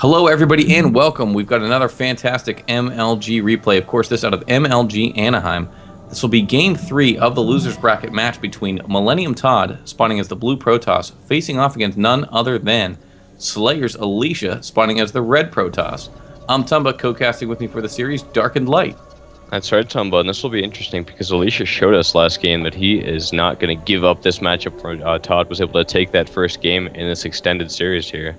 Hello, everybody, and welcome. We've got another fantastic MLG replay. Of course, this out of MLG Anaheim. This will be Game 3 of the Losers Bracket match between MToD, spawning as the Blue Protoss, facing off against none other than Slayer's Alicia, spawning as the Red Protoss. I'm Tumba, co-casting with me for the series, Dark and Light. That's right, Tumba, and this will be interesting because Alicia showed us last game that he is not going to give up this matchup for Todd was able to take that first game in this extended series here.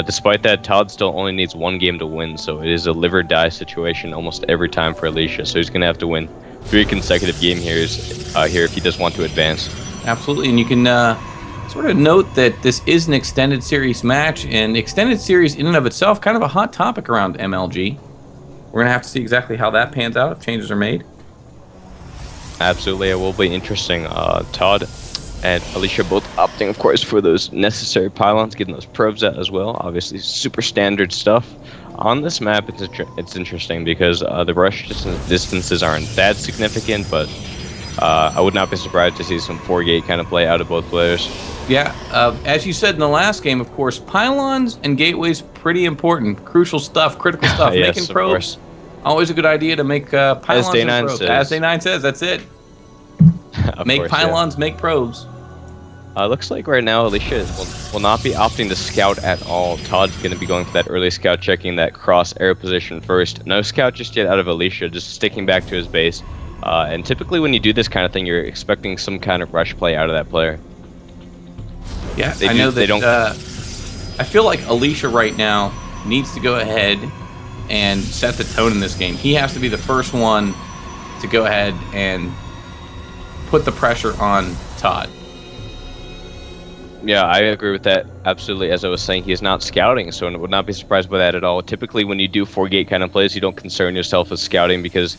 Despite that, Todd still only needs one game to win, so it is a live or die situation almost every time for Alicia. So he's going to have to win 3 consecutive game here if he does want to advance. Absolutely, and you can sort of note that this is an extended series match, and extended series in and of itself kind of a hot topic around MLG. We're going to have to see exactly how that pans out if changes are made. Absolutely, it will be interesting. Todd and Alicia both opting, of course, for those necessary pylons, getting those probes out as well. Obviously, super standard stuff. On this map, it's interesting because the rush distances aren't that significant, but I would not be surprised to see some 4-gate kind of play out of both players. Yeah, as you said in the last game, of course, pylons and gateways, pretty important. Crucial stuff, critical stuff. Yes, making probes, always a good idea to make pylons and probes. As Day 9 says, that's it. Make pylons, make probes. Looks like right now Alicia will not be opting to scout at all. Todd's going to be going for that early scout, checking that cross air position first. No scout just yet out of Alicia, just sticking back to his base. And typically when you do this kind of thing, you're expecting some kind of rush play out of that player. Yeah, I know that I feel like Alicia right now needs to go ahead and set the tone in this game. He has to be the first one to go ahead and put the pressure on Todd. Yeah, I agree with that absolutely. As I was saying, he is not scouting, so I would not be surprised by that at all. Typically, when you do 4-gate kind of plays, you don't concern yourself with scouting because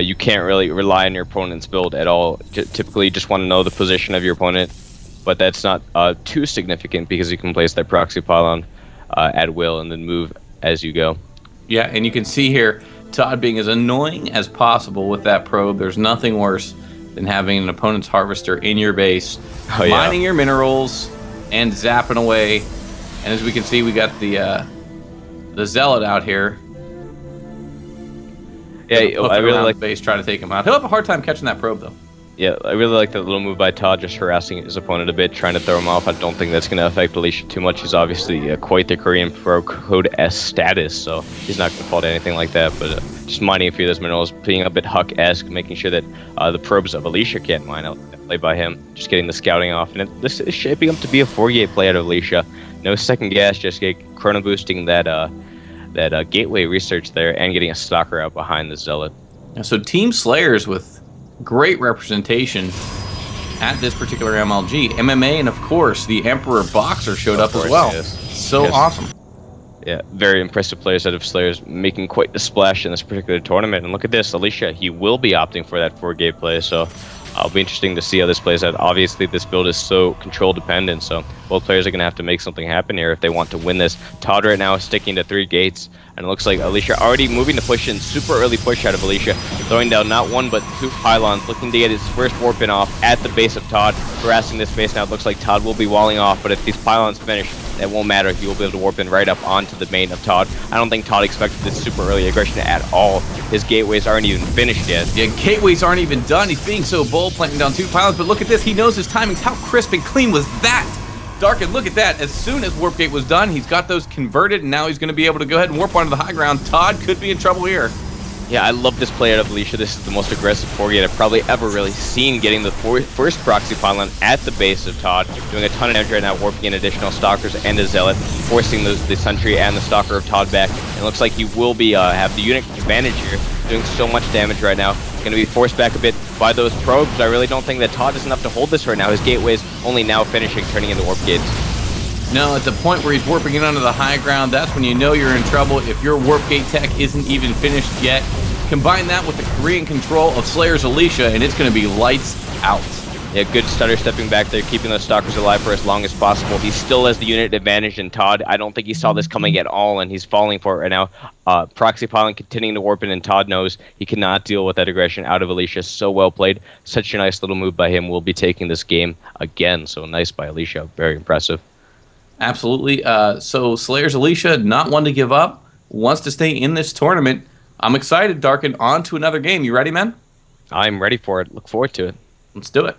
you can't really rely on your opponent's build at all. Typically, you just want to know the position of your opponent, but that's not too significant because you can place that proxy pylon at will and then move as you go. Yeah, and you can see here, Todd being as annoying as possible with that probe. There's nothing worse than having an opponent's harvester in your base, mining your minerals, and zapping away. And as we can see, we got the zealot out here. Yeah, I really like the base, trying to take him out. He'll have a hard time catching that probe, though. Yeah, I really like that little move by Todd, just harassing his opponent a bit, trying to throw him off. I don't think that's going to affect Alicia too much. He's obviously quite the Korean Pro Code S status, so he's not going to fall to anything like that. But just mining a few of those minerals, being a bit Huck-esque, making sure that the probes of Alicia can't mine out play by him, just getting the scouting off. And this is shaping up to be a 4-gate play out of Alicia. No second gas, just chrono boosting that gateway research there and getting a stalker out behind the zealot. So Team Slayers with great representation at this particular MLG. MMA and, of course, the Emperor Boxer showed up as well. So awesome. Yeah, very impressive players out of Slayers, making quite the splash in this particular tournament. And look at this, Alicia, he will be opting for that 4-gate play, so it'll be interesting to see how this plays out. Obviously, this build is so control dependent, so both players are going to have to make something happen here if they want to win this. Todd right now is sticking to 3 gates, and it looks like Alicia already moving to push in. Super early push out of Alicia, throwing down not 1 but 2 pylons, looking to get his first warp in off at the base of Todd, harassing this base now. It looks like Todd will be walling off, but if these pylons finish, that won't matter. He will be able to warp in right up onto the main of Todd. I don't think Todd expected this super early aggression at all. His gateways aren't even finished yet. Yeah, gateways aren't even done. He's being so bold, planting down 2 pylons, but look at this. He knows his timings. How crisp and clean was that? Dark, and look at that. As soon as warp gate was done, he's got those converted, and now he's going to be able to go ahead and warp onto the high ground. Todd could be in trouble here. Yeah, I love this play out of Alicia. This is the most aggressive 4-gate I've probably ever really seen, getting the first proxy pylon at the base of Todd, doing a ton of damage right now, warping in additional stalkers and a zealot, forcing the sentry and the stalker of Todd back. And it looks like he will be have the unit advantage here, doing so much damage right now. Going to be forced back a bit by those probes. I really don't think that Todd is enough to hold this right now. His gateway's only now finishing, turning into warp gates. No, at the point where he's warping in onto the high ground, that's when you know you're in trouble. If your warp gate tech isn't even finished yet, combine that with the Korean control of Slayer's Alicia, and it's going to be lights out. Yeah, good stutter stepping back there, keeping those stalkers alive for as long as possible. He still has the unit advantage, and Todd, I don't think he saw this coming at all, and he's falling for it right now. Proxy pylon continuing to warp in, and Todd knows he cannot deal with that aggression out of Alicia. So well played. Such a nice little move by him. We'll be taking this game again, so nice by Alicia. Very impressive. Absolutely. So Slayer's Alicia, not one to give up, wants to stay in this tournament. I'm excited, Darkin. On to another game. You ready, man? I'm ready for it. Look forward to it. Let's do it.